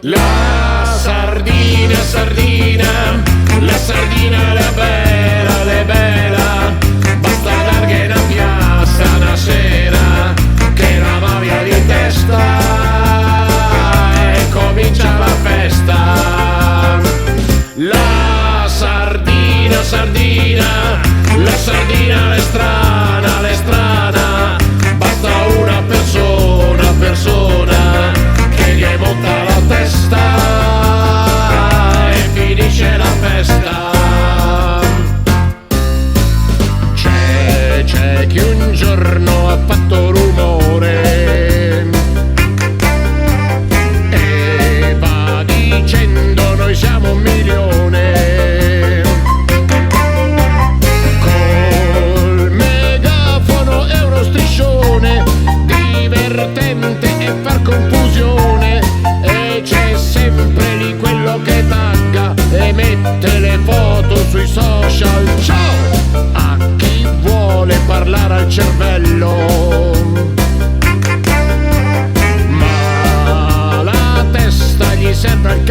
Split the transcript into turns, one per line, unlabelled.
La sardina, sardina, la sardina le bella, basta larghe una piazza una sera, che la va via di testa e comincia la festa. La sardina, sardina, la sardina è strana, basta una persona che gli monta la testa e finisce la festa. C'è chi un giorno ha fatto rumore e va dicendo noi siamo 1.000.000, col megafono e uno striscione divertente e far confusione, e c'è sempre lì quello che tagga e mette le foto sui social. Ciao a chi vuole parlare al cervello, ma la testa gli serve al